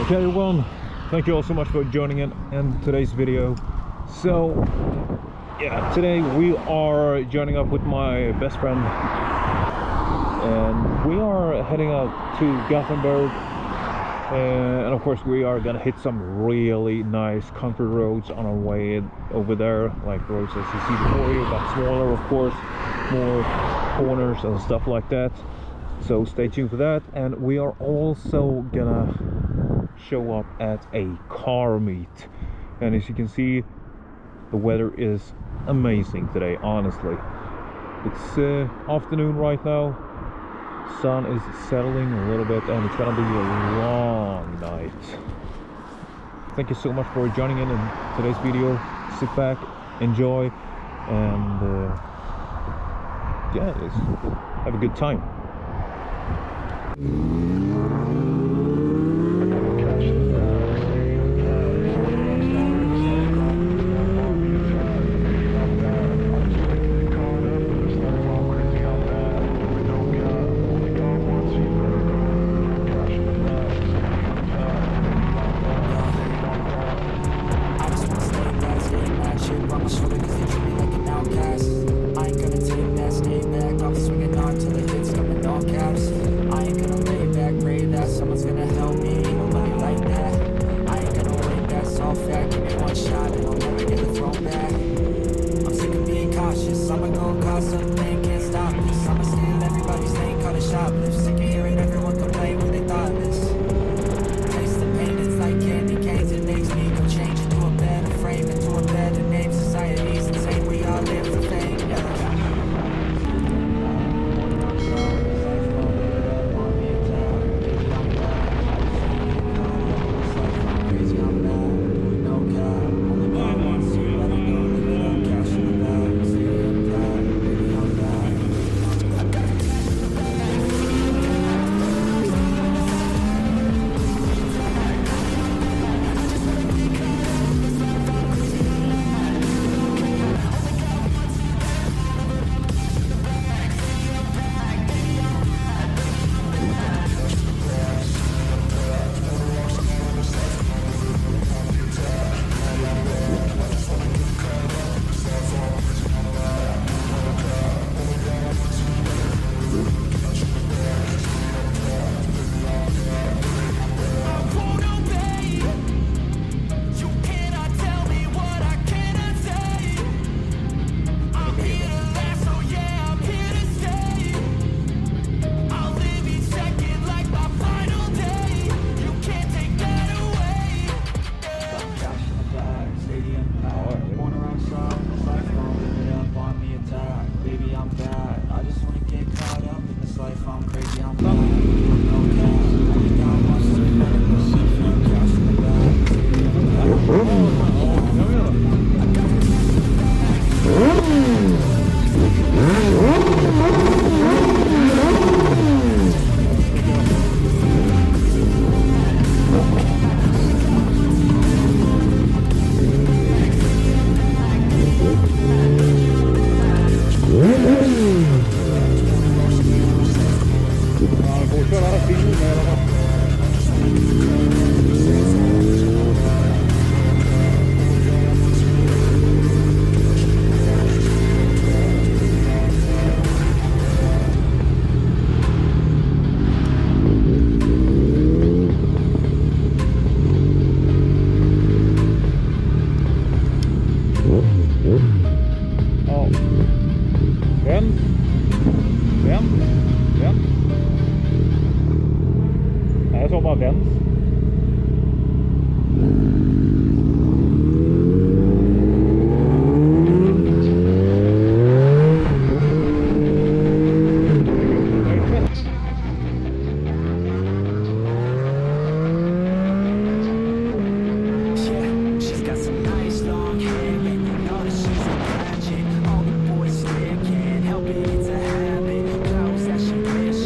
Okay everyone, thank you all so much for joining in today's video. So yeah, today we are joining up with my best friend and we are heading out to Gothenburg, and of course we are gonna hit some really nice country roads on our way over there, like roads as you see before you, but smaller of course, more corners and stuff like that. So stay tuned for that. And we are also gonna show up at a car meet, and as you can see, the weather is amazing today. Honestly, it's afternoon right now, sun is settling a little bit, and it's gonna be a long night. Thank you so much for joining in today's video. Sit back, enjoy, and yeah, let's have a good time.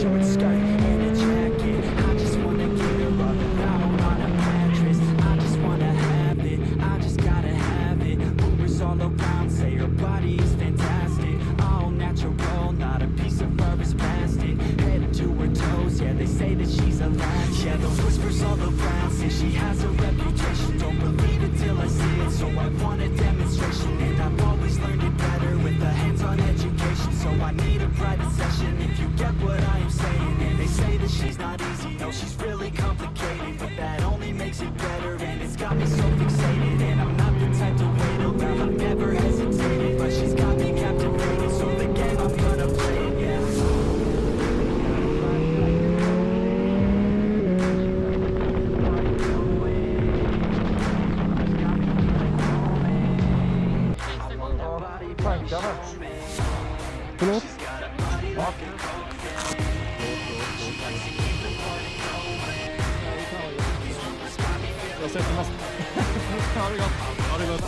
Short skirt and a jacket. I just wanna give her all the say she has a reputation. Don't believe it till I see it, so I want a demonstration. And I've always learned it better with a hands-on education. So I need a private session if you get what I am saying. And they say that she's not easy, no, she's really complicated, but that only makes it better. And it's got me so fixated, and I'm not the type to wait around. I've never hesitated, but she's got me captivated. So the game, I'm gonna play it, yeah. Förlåt? Ja. Jag sätter nästa. Ha det gott. Ha det gott.